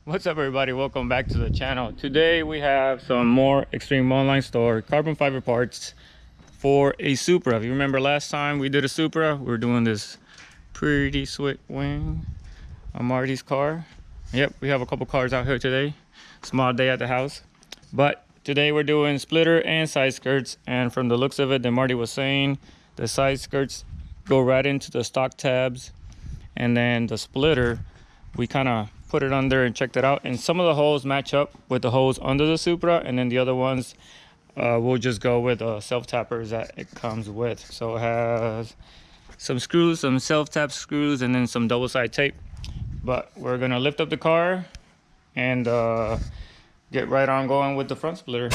What's up, everybody? Welcome back to the channel. Today we have some more Extreme Online Store carbon fiber parts for a Supra. If you remember last time we did a Supra, we were doing this pretty sweet wing on Marty's car. Yep, we have a couple cars out here today. Small day at the house. But today we're doing splitter and side skirts, and from the looks of it, that Marty was saying, the side skirts go right into the stock tabs, and then the splitter, we kind of put it under and checked it out, and some of the holes match up with the holes under the Supra, and then the other ones we'll just go with self tappers that it comes with. So it has some screws, some self tap screws, and then some double side tape. But we're gonna lift up the car and get right on going with the front splitter.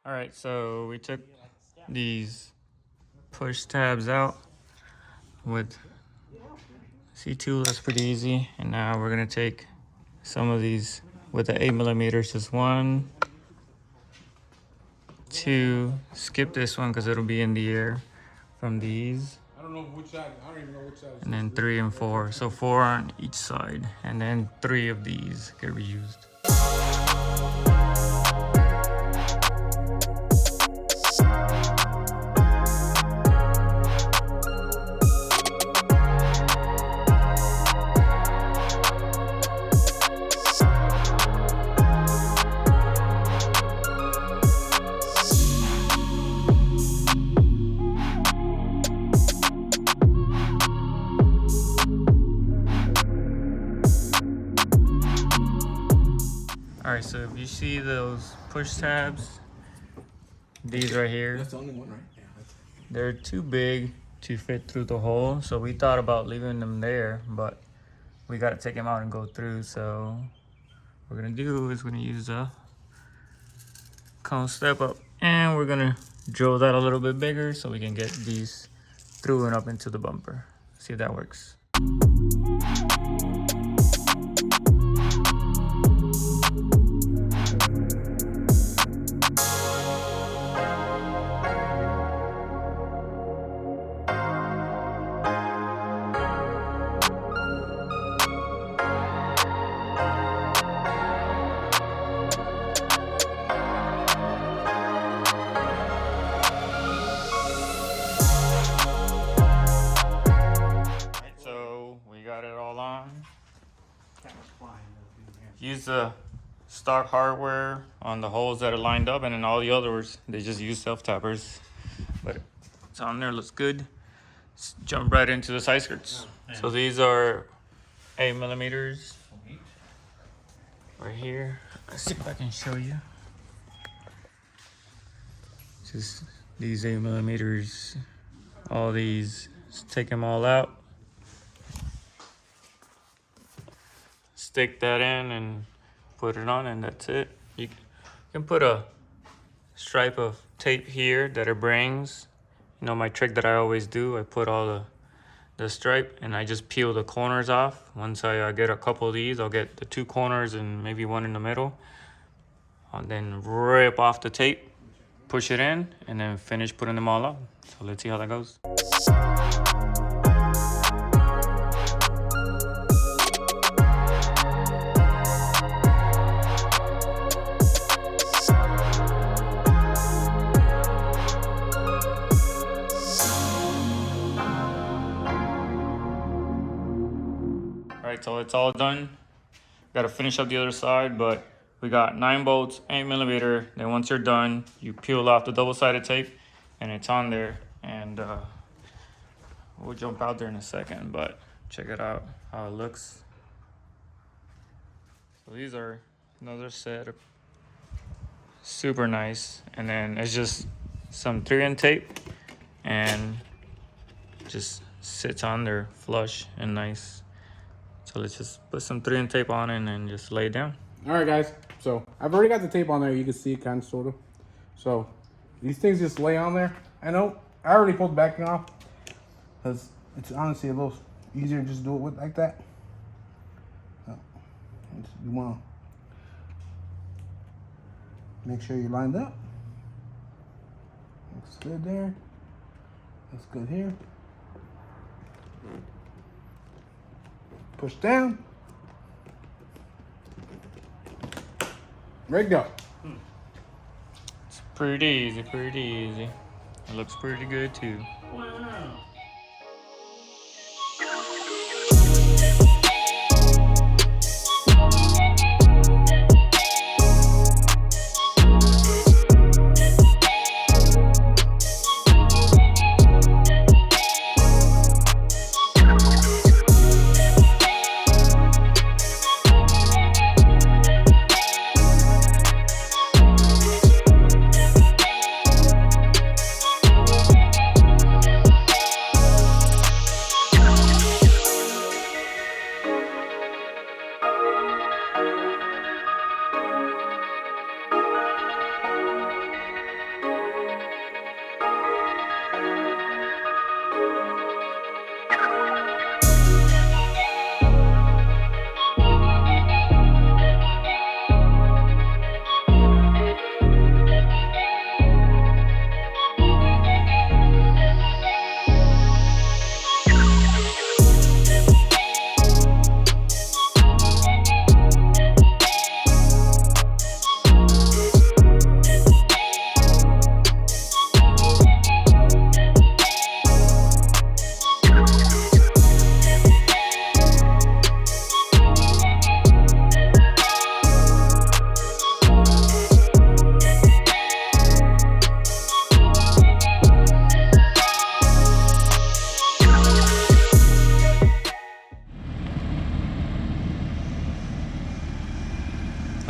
All right, so we took these push tabs out with C2. That's pretty easy. And now we're gonna take some of these with the 8mm, just 1, 2. Skip this one because it'll be in the air from these. I don't know which side. I don't even know which side. And then 3 and 4. So 4 on each side, and then 3 of these get reused. All right, so if you see those push tabs, these right here, That's the only one, right? Yeah. they're too big to fit through the hole. So we thought about leaving them there, but we got to take them out and go through. So what we're gonna do is we're gonna use a cone step up, and we're gonna drill that a little bit bigger so we can get these through and up into the bumper. See if that works. Use the stock hardware on the holes that are lined up, and then all the others they just use self tappers. But it's on there, looks good. Let's jump right into the side skirts. So these are 8mm right here. Let's see if I can show you. Just these 8mm, all these. Just take them all out. Stick that in and put it on, and that's it. You can put a stripe of tape here that it brings. You know, my trick that I always do, I put all the stripe and I just peel the corners off. Once I get a couple of these, I'll get the 2 corners and maybe 1 in the middle. I'll then rip off the tape, push it in, and then finish putting them all up. So let's see how that goes. Alright, so it's all done. Got to finish up the other side, but we got 9 bolts, 8mm. Then once you're done, you peel off the double-sided tape, and it's on there. And we'll jump out there in a second, but check it out how it looks. So these are another set of super nice, and then it's just some 3N tape, and just sits on there flush and nice. So let's just put some 3N tape on and then just lay it down. All right, guys. So I've already got the tape on there. You can see it kind of, sort of. So these things just lay on there. I know I already pulled the backing off because it's honestly a little easier to just do it with like that. You want to make sure you're lined up. Looks good there. Looks good here. Push down. Rigged up. It's pretty easy, pretty easy. It looks pretty good too. Wow.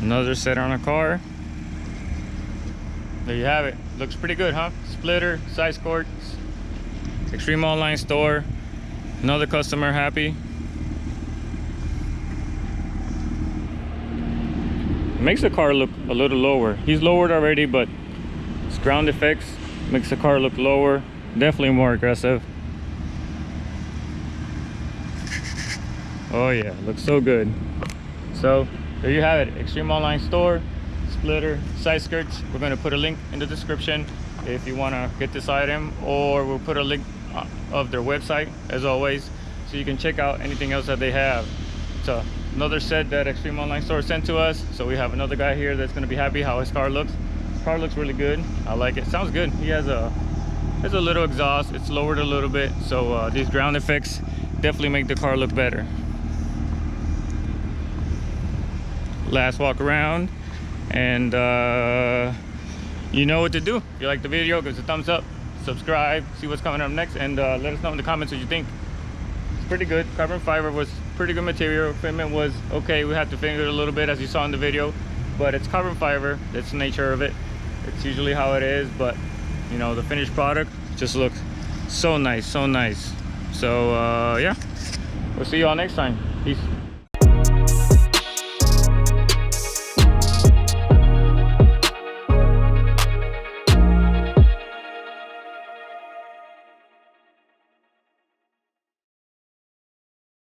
Another set on a car. There you have it. Looks pretty good, huh? Splitter, side skirts, extreme online store. Another customer happy. Makes the car look a little lower. He's lowered already, but it's ground effects makes the car look lower. Definitely more aggressive. Oh yeah, looks so good. So there you have it. Extreme online store, splitter, side skirts. We're going to put a link in the description if you want to get this item, or we'll put a link of their website as always, so you can check out anything else that they have. So another set that Extreme Online Store sent to us. So we have another guy here that's going to be happy how his car looks. Car looks really good. I like it. Sounds good. He has a little exhaust. It's lowered a little bit, so these ground effects definitely make the car look better. Last walk around, and you know what to do. If you like the video, give us a thumbs up, subscribe, see what's coming up next, and let us know in the comments what you think. It's pretty good. Carbon fiber was pretty good material. Equipment was okay. We had to finger it a little bit, as you saw in the video, but it's carbon fiber. That's the nature of it. It's usually how it is, but you know, the finished product just looks so nice, so nice. So yeah, we'll see you all next time. Peace.